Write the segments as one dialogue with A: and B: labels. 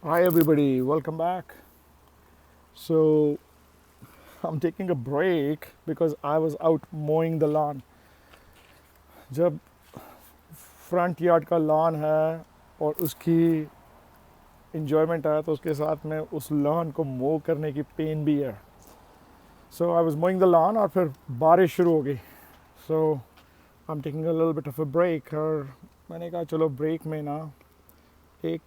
A: Hi everybody, welcome back. So I'm taking a break because I was out mowing the lawn. जब front yard का lawn है और उसकी enjoyment है तो उसके साथ में उस लॉन को मो करने की पेन भी है. So I was mowing the lawn और फिर बारिश शुरू हो गई. So I am taking a little bit of a break और मैंने कहा चलो ब्रेक में ना एक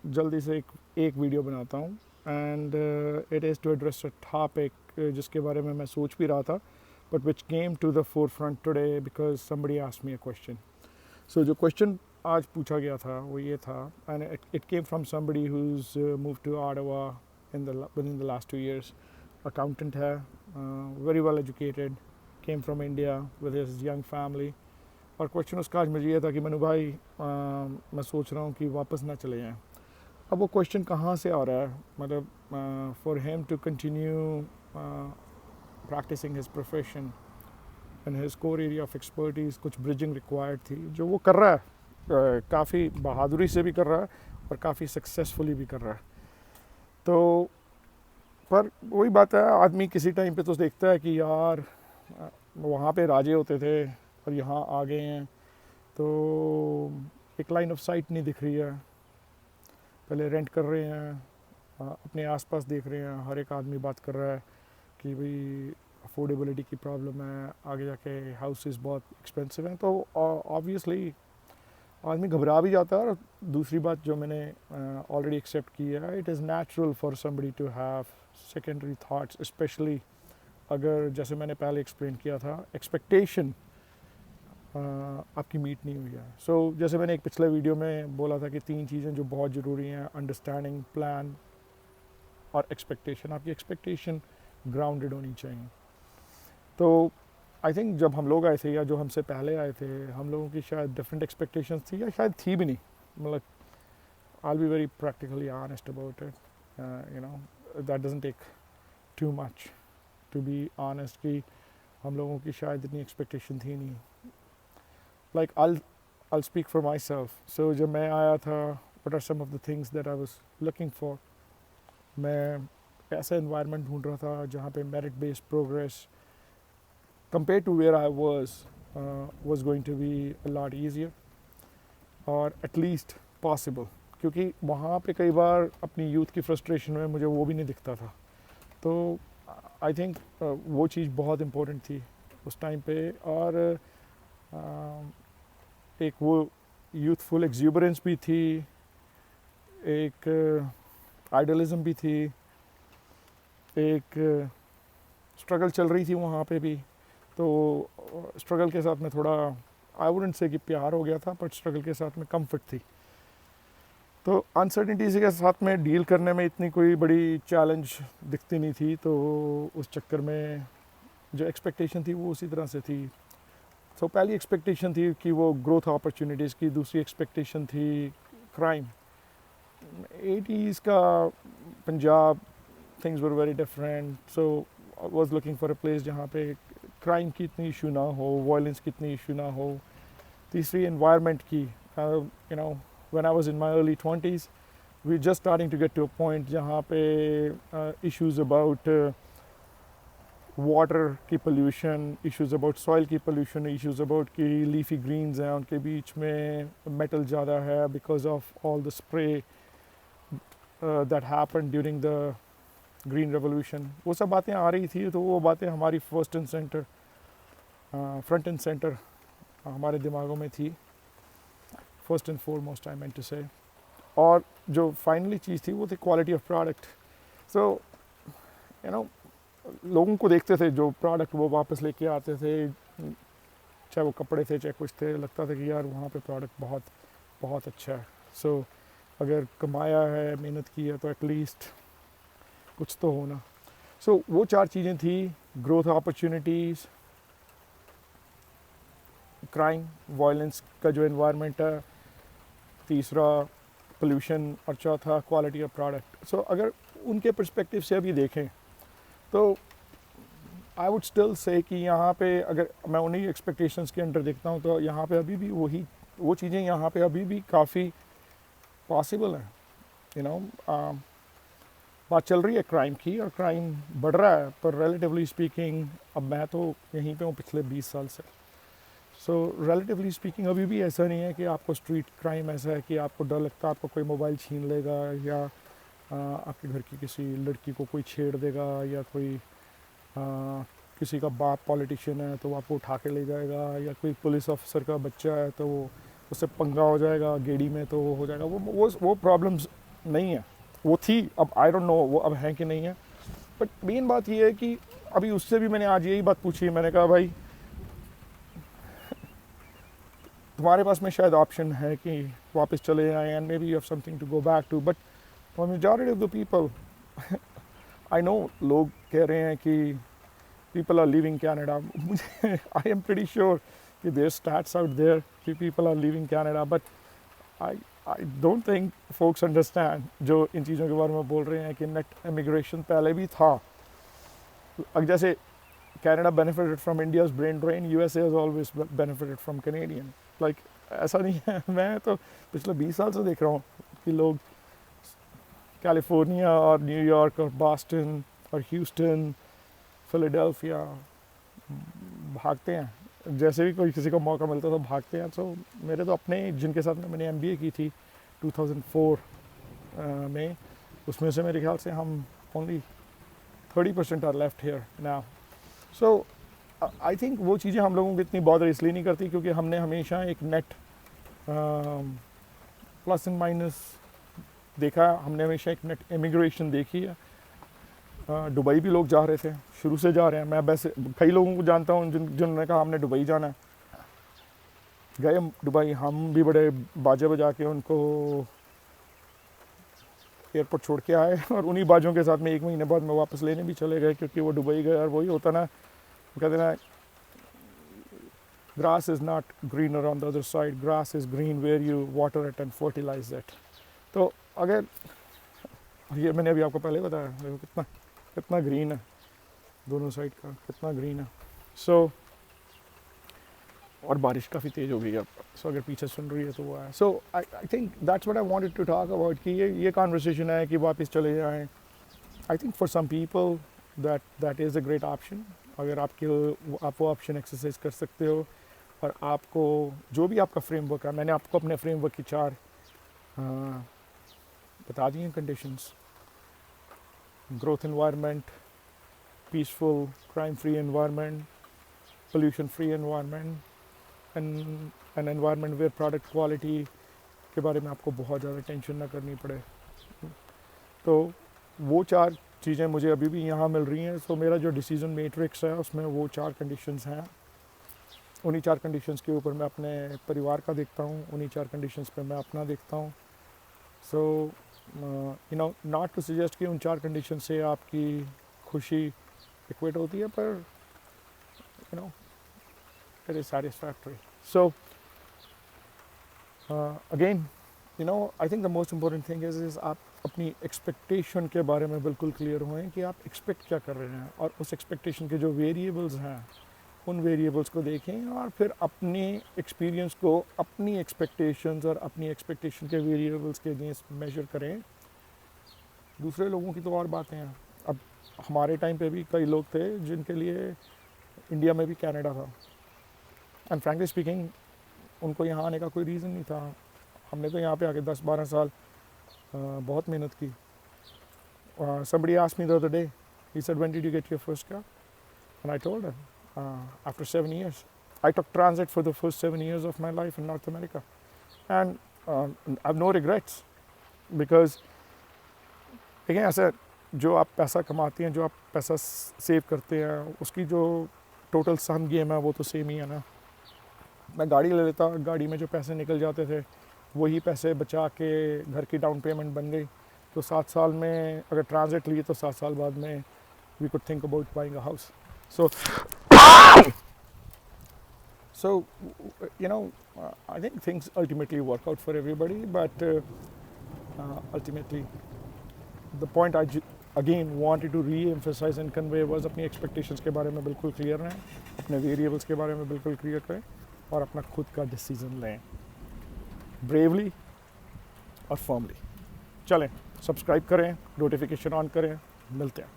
A: जल्दी से एक वीडियो बनाता हूँ. And it is to address a topic जिसके बारे में मैं सोच भी रहा था but which came to the forefront today because somebody asked me a question. So जो क्वेश्चन आज पूछा गया था वो ये था and it came from somebody who move to Ottawa within the last 2 years. Accountant है, very well educated, came from India with his young family. और क्वेश्चन उसका आज मुझे ये था कि मनु भाई मैं सोच रहा हूँ कि वापस ना चले जाएं. अब वो क्वेश्चन कहाँ से आ रहा है, मतलब for him to continue practicing his profession and his core area of expertise कुछ ब्रिजिंग रिक्वायर्ड थी जो वो कर रहा है. काफ़ी बहादुरी से भी कर रहा है और काफ़ी सक्सेसफुली भी कर रहा है. तो पर वही बात है, आदमी किसी टाइम पे तो देखता है कि यार वहाँ पे राजे होते थे और यहाँ आ गए हैं तो एक लाइन ऑफ साइट नहीं दिख रही है. पहले रेंट कर रहे हैं, अपने आसपास देख रहे हैं, हर एक आदमी बात कर रहा है कि भाई अफोर्डेबिलिटी की प्रॉब्लम है, आगे जाके हाउसेस बहुत एक्सपेंसिव हैं. तो ऑब्वियसली आदमी घबरा भी जाता है. और दूसरी बात जो मैंने ऑलरेडी एक्सेप्ट की है, it is natural for somebody to have secondary thoughts, specially अगर जैसे मैंने पहले एक्सप्लेन किया था एक्सपेक्टेशन आपकी मीट नहीं हुई है. सो जैसे मैंने एक पिछले वीडियो में बोला था कि 3 चीज़ें जो बहुत ज़रूरी हैं, अंडरस्टैंडिंग, प्लान और एक्सपेक्टेशन. आपकी एक्सपेक्टेशन ग्राउंडेड होनी चाहिए. तो आई थिंक जब हम लोग आए थे या जो हमसे पहले आए थे, हम लोगों की शायद डिफरेंट एक्सपेक्टेशंस थी या शायद थी भी नहीं. मतलब I will be very practically honest about it. You know that doesn't take too much to be honest कि हम लोगों की शायद इतनी एक्सपेक्टेशन थी नहीं. Like I'll speak for myself. So जब मैं आया था, what are some of the things that I was looking for? मैं ऐसा environment ढूंढ रहा था जहाँ पे merit based progress compared to where I was going to be a lot easier or at least possible. क्योंकि वहाँ पे कई बार अपनी यूथ की फ्रस्ट्रेशन में मुझे वो भी नहीं दिखता था. तो आई थिंक वो चीज़ बहुत इम्पोर्टेंट थी उस टाइम पे. और एक वो यूथफुल एक्सूबरेंस भी थी, एक आइडलिज्म भी थी, एक स्ट्रगल चल रही थी वहाँ पे भी. तो स्ट्रगल के साथ में थोड़ा आई वुडंट से कि प्यार हो गया था, बट स्ट्रगल के साथ में कंफर्ट थी. तो अनसर्टिनिटीज़ के साथ में डील करने में इतनी कोई बड़ी चैलेंज दिखती नहीं थी. तो उस चक्कर में जो एक्सपेक्टेशन थी वो उसी तरह से थी. तो पहली एक्सपेक्टेशन थी कि वो ग्रोथ अपॉर्चुनिटीज़ की, दूसरी एक्सपेक्टेशन थी क्राइम. 80s का Punjab, things were very different. So I was looking for a place जहाँ पे क्राइम की इतनी इशू ना हो, वायलेंस की इतनी इशू ना हो. तीसरी एनवायरनमेंट की, you know when I was in my early 20s we just starting to get to a point जहाँ पे इश्यूज अबाउट वाटर की पोल्यूशन, इश्यूज अबाउट सॉइल की पोल्यूशन, इश्यूज अबाउट कि लीफी ग्रीन्स हैं उनके बीच में मेटल ज़्यादा है because of all the spray that happen during the green revolution. वो सब बातें आ रही थी. तो वो बातें हमारी first and center, front and center हमारे दिमागों में थी, first and foremost I meant to say. और जो फाइनली चीज़ थी वो थी quality of product. So you know लोगों को देखते थे जो प्रोडक्ट वो वापस लेके आते थे, चाहे वो कपड़े थे चाहे कुछ थे, लगता था कि यार वहाँ पे प्रोडक्ट बहुत बहुत अच्छा है. सो अगर कमाया है, मेहनत की है, तो एटलीस्ट कुछ तो होना. सो वो 4 चीज़ें थी: ग्रोथ अपॉर्चुनिटीज़, क्राइम, वायलेंस का जो एनवायरनमेंट है, तीसरा पोल्यूशन, और चौथा क्वालिटी ऑफ प्रोडक्ट. सो अगर उनके पर्सपेक्टिव से अभी देखें तो आई वुड स्टिल से कि यहाँ पे अगर मैं उन्हीं एक्सपेक्टेशंस के अंडर देखता हूँ तो यहाँ पे अभी भी वो चीज़ें यहाँ पे अभी भी काफ़ी पॉसिबल हैं. यू नो बात चल रही है क्राइम की और क्राइम बढ़ रहा है, पर रिलेटिवली स्पीकिंग अब मैं तो यहीं पे हूँ पिछले 20 साल से। सो रिलेटिवली स्पीकिंग अभी भी ऐसा नहीं है कि आपको स्ट्रीट क्राइम ऐसा है कि आपको डर लगता है आपको कोई मोबाइल छीन लेगा, या आपके घर की किसी लड़की को कोई छेड़ देगा, या कोई किसी का बाप पॉलिटिशियन है तो वो आपको उठा के ले जाएगा, या कोई पुलिस ऑफिसर का बच्चा है तो वो उससे पंगा हो जाएगा गेड़ी में तो वो हो जाएगा। वो प्रॉब्लम्स नहीं है। वो थी, अब आई डोंट नो वो अब है कि नहीं है। बट मेन बात ये है कि अभी उससे भी मैंने आज यही बात पूछी, मैंने कहा भाई तुम्हारे पास में शायद ऑप्शन है कि वापस चले जाएं and maybe you have something to go back to, but for majority of the people I know लोग कह रहे हैं कि people are leaving Canada. I am pretty sure that there's stats out there that people are leaving Canada, but I don't think folks understand जो इन चीज़ों के बारे में बोल रहे हैं कि नेट इमिग्रेशन पहले भी था। अब जैसे Canada benefited from India's brain drain, USA has always benefited from Canadian. Like ऐसा नहीं है। मैं तो पिछले 20 साल से देख रहा हूँ कि लोग कैलिफोर्निया और न्यूयॉर्क और बॉस्टन और ह्यूस्टन फिलाडेल्फिया भागते हैं, जैसे भी कोई किसी को मौका मिलता है तो भागते हैं। तो मेरे तो अपने जिनके साथ में मैंने एमबीए की थी 2004 में, उसमें से मेरे ख्याल से हम only 30% are left here now. So I think वो चीज़ें हम लोगों को इतनी बॉदर इसलिए नहीं करती क्योंकि हमने हमेशा एक नेट प्लस एंड माइनस देखा, हमने हमेशा एक नेट इमिग्रेशन देखी है। दुबई भी लोग जा रहे थे, शुरू से जा रहे हैं। मैं वैसे कई लोगों को जानता हूँ जिन्होंने कहा हमने दुबई जाना है, गए दुबई, हम भी बड़े बाजे बजा के उनको एयरपोर्ट छोड़ के आए और उन्हीं बाजों के साथ में 1 महीने बाद में वापस लेने भी चले गए क्योंकि वो दुबई गए। और वही होता ना, कहते ना grass is not greener on the other side, grass is green where you water it and fertilize it. तो अगर ये मैंने अभी आपको पहले बताया देखो कितना ग्रीन है, दोनों साइड का कितना ग्रीन है। सो और बारिश काफ़ी तेज़ हो गई है अब, सो अगर पीछे सुन रही है तो वो है। So I think that's what I wanted to talk about कि ये कॉन्वर्सेशन है कि वापस चले जाएं। I think for some people that is a great option. अगर आप वो ऑप्शन एक्सरसाइज कर सकते हो और आपको जो भी आपका फ्रेमवर्क है, मैंने आपको अपने फ्रेमवर्क की 4 बता दी हैं conditions: growth environment, peaceful crime free environment, pollution free environment, and an environment where product quality के बारे में आपको बहुत ज़्यादा टेंशन ना करनी पड़े। तो वो 4 चीज़ें मुझे अभी भी यहाँ मिल रही हैं। सो मेरा जो डिसीजन मैट्रिक्स है उसमें वो 4 कंडीशंस हैं। उन्हीं 4 कंडीशंस के ऊपर मैं अपने परिवार का देखता हूँ, उन्हीं 4 कंडीशंस पे मैं अपना देखता हूँ। So you know not to suggest कि उन 4 कंडीशन से आपकी खुशी इक्वेट होती है, पर you know it is satisfactory. So again you know I think the most important thing is आप अपनी एक्सपेक्टेशन के बारे में बिल्कुल क्लियर हुए कि आप एक्सपेक्ट क्या कर रहे हैं, और उस एक्सपेक्टेशन के जो वेरिएबल्स हैं उन वेरिएबल्स को देखें और फिर अपने एक्सपीरियंस को अपनी एक्सपेक्टेशंस और अपनी एक्सपेक्टेशन के वेरिएबल्स के अगेंस्ट मेजर करें। दूसरे लोगों की तो और बातें हैं। अब हमारे टाइम पे भी कई लोग थे जिनके लिए इंडिया में भी कनाडा था, एंड फ्रैंकली स्पीकिंग उनको यहाँ आने का कोई रीज़न नहीं था। हमने तो यहाँ पे आके 10-12 साल बहुत मेहनत की। Somebody asked me the other day, he said, when did you get your first car? And I told him, after 7 years. I took transit for the first 7 years of my life in North America. And I have no regrets because again, ऐसा जो आप पैसा कमाते हैं, जो आप पैसा save करते हैं, उसकी जो टोटल सम गेम है वो तो सेम ही है ना। मैं गाड़ी ले लेता, गाड़ी में जो पैसे निकल जाते थे वही पैसे बचा के घर की डाउन पेमेंट बन गई। तो 7 साल में अगर ट्रांजिट लिए तो 7 साल बाद में we could think about buying a house. So you know I think things ultimately work out for everybody, but ultimately the point I again wanted to re-emphasize and convey was अपनी expectations के बारे में बिल्कुल clear रहें, अपने variables के बारे में बिल्कुल क्लियर करें और अपना खुद का डिसीजन लें, ब्रेवली और फर्मली। चलें, सब्सक्राइब करें, नोटिफिकेशन ऑन करें, मिलते हैं।